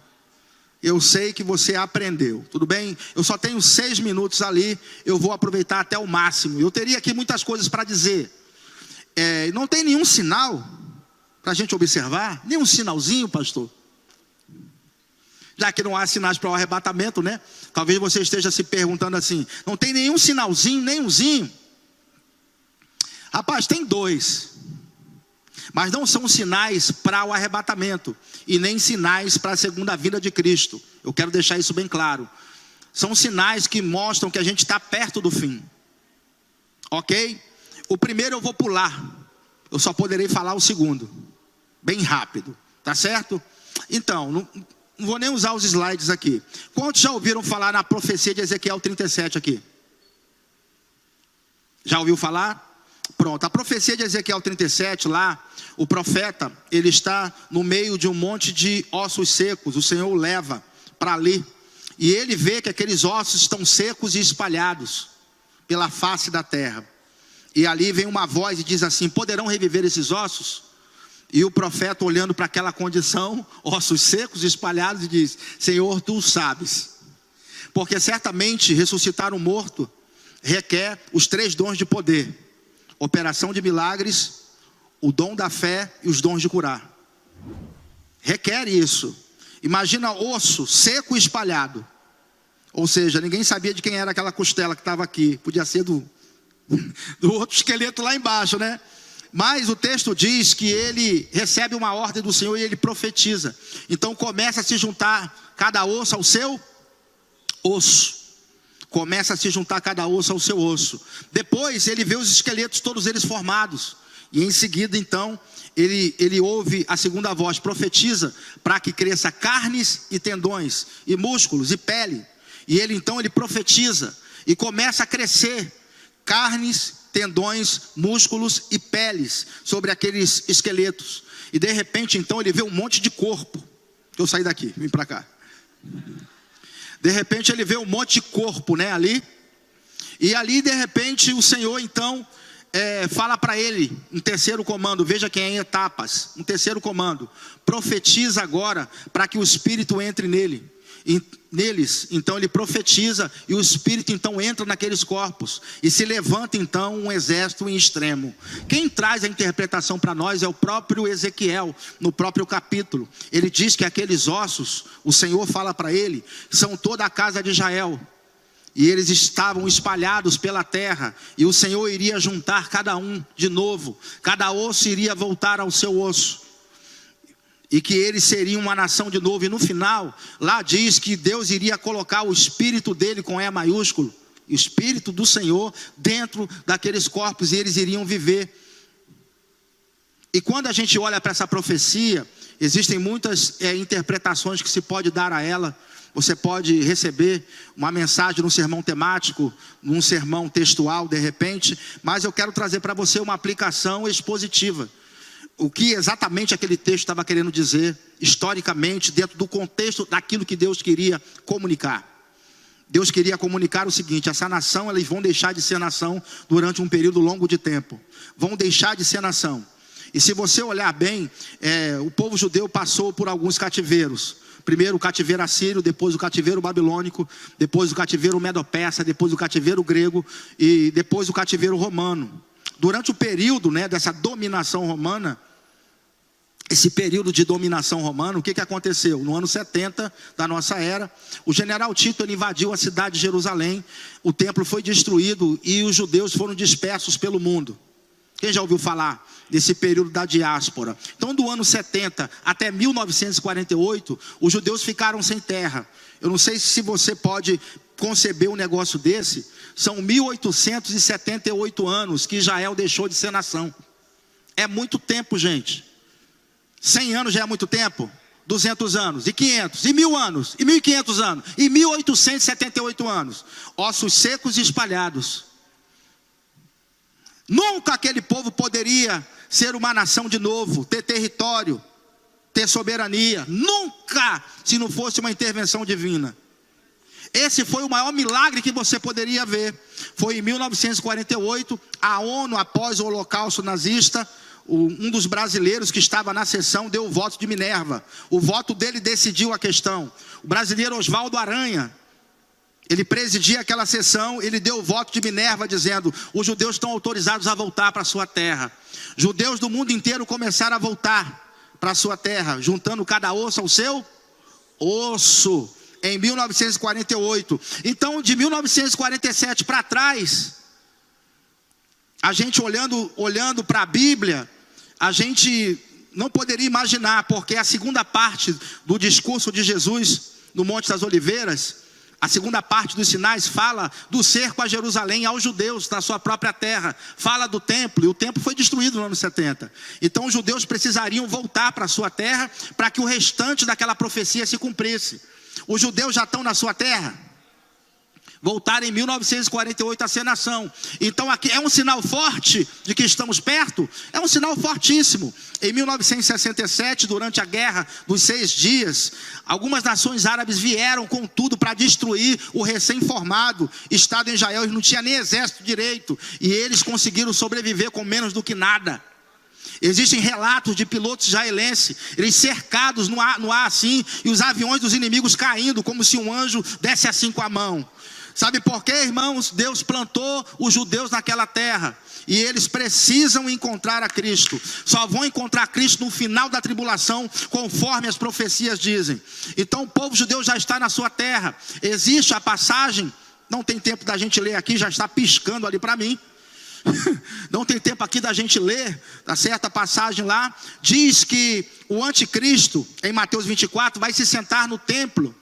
Eu sei que você aprendeu, tudo bem? Eu só tenho 6 minutos ali, eu vou aproveitar até o máximo. Eu teria aqui muitas coisas para dizer. Não tem nenhum sinal para a gente observar? Nenhum sinalzinho, pastor? Já que não há sinais para o arrebatamento, né? Talvez você esteja se perguntando assim, não tem nenhum sinalzinho, nenhumzinho? Rapaz, tem 2. Mas não são sinais para o arrebatamento e nem sinais para a segunda vinda de Cristo. Eu quero deixar isso bem claro. São sinais que mostram que a gente está perto do fim. Ok? O primeiro eu vou pular. Eu só poderei falar o segundo. Bem rápido. Tá certo? Então, não vou nem usar os slides aqui. Quantos já ouviram falar na profecia de Ezequiel 37 aqui? Já ouviu falar? Pronto, a profecia de Ezequiel 37 lá, o profeta, ele está no meio de um monte de ossos secos. O Senhor o leva para ali. E ele vê que aqueles ossos estão secos e espalhados pela face da terra. E ali vem uma voz e diz assim: poderão reviver esses ossos? E o profeta, olhando para aquela condição, ossos secos e espalhados, diz: Senhor, tu sabes. Porque certamente ressuscitar um morto requer os 3 dons de poder: operação de milagres, o dom da fé e os dons de curar. Requer isso. Imagina osso seco e espalhado. Ou seja, ninguém sabia de quem era aquela costela que estava aqui. Podia ser do outro esqueleto lá embaixo, né? Mas o texto diz que ele recebe uma ordem do Senhor e ele profetiza. Então começa a se juntar cada osso ao seu osso. Começa a se juntar cada osso ao seu osso. Depois ele vê os esqueletos, todos eles formados. E em seguida então ele ouve a segunda voz: profetiza para que cresça carnes e tendões, e músculos e pele. E ele profetiza e começa a crescer carnes, tendões, músculos e peles sobre aqueles esqueletos. E de repente então ele vê um monte de corpo. Eu saí daqui, vim para cá. De repente ele vê um monte de corpo, né, ali. E ali de repente o Senhor então fala para ele um terceiro comando. Veja que é em etapas. Um terceiro comando: profetiza agora para que o Espírito entre neles. Então ele profetiza e o Espírito então entra naqueles corpos. E se levanta então um exército em extremo. Quem traz a interpretação para nós é o próprio Ezequiel, no próprio capítulo. Ele diz que aqueles ossos, o Senhor fala para ele, são toda a casa de Israel. E eles estavam espalhados pela terra. E o Senhor iria juntar cada um de novo. Cada osso iria voltar ao seu osso. E que eles seriam uma nação de novo. E no final, lá diz que Deus iria colocar o Espírito dele com E maiúsculo, o Espírito do Senhor, dentro daqueles corpos, e eles iriam viver. E quando a gente olha para essa profecia, existem muitas interpretações que se pode dar a ela. Você pode receber uma mensagem num sermão temático, num sermão textual de repente. Mas eu quero trazer para você uma aplicação expositiva. O que exatamente aquele texto estava querendo dizer, historicamente, dentro do contexto daquilo que Deus queria comunicar. Deus queria comunicar o seguinte: essa nação, eles vão deixar de ser nação durante um período longo de tempo. Vão deixar de ser nação. E se você olhar bem, o povo judeu passou por alguns cativeiros. Primeiro o cativeiro assírio, depois o cativeiro babilônico, depois o cativeiro medo-persa, depois o cativeiro grego e depois o cativeiro romano. Durante o período, dessa dominação romana, esse período de dominação romana, o que aconteceu? No ano 70 da nossa era, o general Tito ele invadiu a cidade de Jerusalém, o templo foi destruído e os judeus foram dispersos pelo mundo. Quem já ouviu falar desse período da diáspora? Então do ano 70 até 1948, os judeus ficaram sem terra. Eu não sei se você pode conceber um negócio desse. São 1878 anos que Israel deixou de ser nação. É muito tempo, gente. 100 anos já é muito tempo. 200 anos, e 500, e 1000 anos, e 1500 anos, e 1878 anos. Ossos secos e espalhados. Nunca aquele povo poderia ser uma nação de novo, ter território, ter soberania. Nunca, se não fosse uma intervenção divina. Esse foi o maior milagre que você poderia ver. Foi em 1948, a ONU, após o Holocausto nazista, um dos brasileiros que estava na sessão deu o voto de Minerva. O voto dele decidiu a questão. O brasileiro Oswaldo Aranha, ele presidia aquela sessão, ele deu o voto de Minerva dizendo: os judeus estão autorizados a voltar para a sua terra. Judeus do mundo inteiro começaram a voltar para a sua terra, juntando cada osso ao seu osso, em 1948. Então de 1947 para trás, a gente olhando para a Bíblia, a gente não poderia imaginar, porque a segunda parte do discurso de Jesus no Monte das Oliveiras, A segunda parte dos sinais fala do cerco a Jerusalém aos judeus na sua própria terra. Fala do templo, e o templo foi destruído no ano 70. Então os judeus precisariam voltar para a sua terra para que o restante daquela profecia se cumprisse. Os judeus já estão na sua terra? Voltaram em 1948 a ser nação. Então aqui é um sinal forte de que estamos perto? É um sinal fortíssimo. Em 1967, durante a guerra dos 6 dias, algumas nações árabes vieram com tudo para destruir o recém-formado Estado de Israel. Eles não tinham nem exército direito, e eles conseguiram sobreviver com menos do que nada. Existem relatos de pilotos israelenses, eles cercados no ar assim, e os aviões dos inimigos caindo, como se um anjo desse assim com a mão. Sabe por quê, irmãos? Deus plantou os judeus naquela terra, e eles precisam encontrar a Cristo. Só vão encontrar Cristo no final da tribulação, conforme as profecias dizem. Então o povo judeu já está na sua terra. Existe a passagem, não tem tempo da gente ler aqui, já está piscando ali para mim. Não tem tempo aqui da gente ler, tá certo? A passagem lá diz que o anticristo, em Mateus 24, vai se sentar no templo.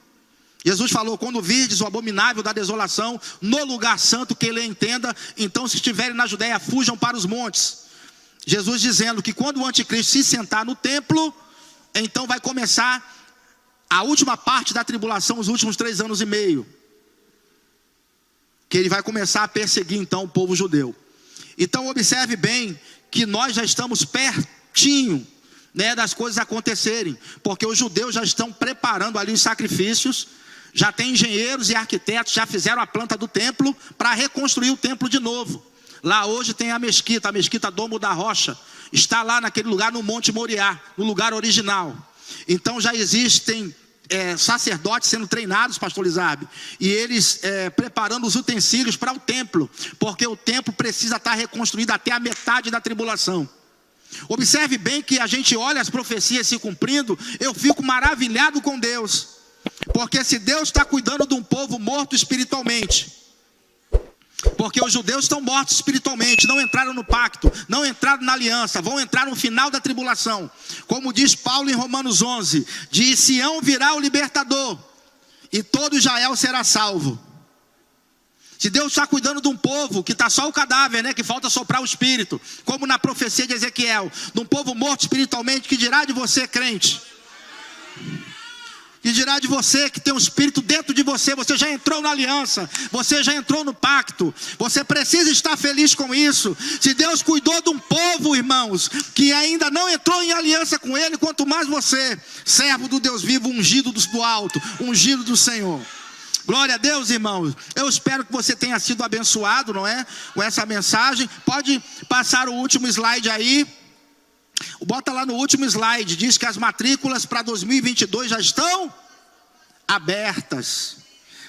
Jesus falou: quando virdes o abominável da desolação no lugar santo, que ele entenda, então se estiverem na Judéia, fujam para os montes. Jesus dizendo que quando o anticristo se sentar no templo, então vai começar a última parte da tribulação, os últimos 3 anos e meio, que ele vai começar a perseguir então o povo judeu. Então observe bem que nós já estamos pertinho, né, das coisas acontecerem, porque os judeus já estão preparando ali os sacrifícios. Já tem engenheiros e arquitetos, já fizeram a planta do templo para reconstruir o templo de novo. Lá hoje tem a mesquita Domo da Rocha, está lá naquele lugar no Monte Moriá, no lugar original. Então já existem sacerdotes sendo treinados, pastor Lizarbe, e eles preparando os utensílios para o templo, porque o templo precisa estar reconstruído até a metade da tribulação. Observe bem que a gente olha as profecias se cumprindo, eu fico maravilhado com Deus. Porque se Deus está cuidando de um povo morto espiritualmente, porque os judeus estão mortos espiritualmente, não entraram no pacto, não entraram na aliança, vão entrar no final da tribulação. Como diz Paulo em Romanos 11, de Sião virá o libertador, e todo Israel será salvo. Se Deus está cuidando de um povo que está só o cadáver, né, que falta soprar o espírito, como na profecia de Ezequiel, de um povo morto espiritualmente, que dirá de você, crente? Que dirá de você que tem um espírito dentro de você? Você já entrou na aliança, você já entrou no pacto, você precisa estar feliz com isso. Se Deus cuidou de um povo, irmãos, que ainda não entrou em aliança com Ele, quanto mais você, servo do Deus vivo, ungido do alto, ungido do Senhor. Glória a Deus, irmãos. Eu espero que você tenha sido abençoado, não é? Com essa mensagem. Pode passar o último slide aí. Bota lá no último slide, diz que as matrículas para 2022 já estão abertas.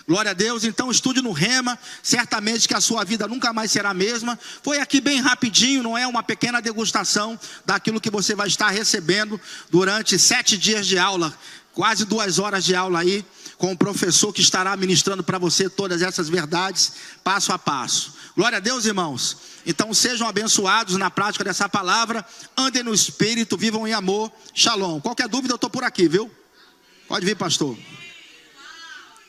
Glória a Deus. Então estude no Rema, certamente que a sua vida nunca mais será a mesma. Foi aqui bem rapidinho, não é, uma pequena degustação daquilo que você vai estar recebendo durante 7 dias de aula, quase 2 horas de aula aí, com o professor que estará ministrando para você todas essas verdades, passo a passo. Glória a Deus, irmãos. Então sejam abençoados na prática dessa palavra, andem no Espírito, vivam em amor. Shalom. Qualquer dúvida eu estou por aqui, viu? Pode vir, pastor.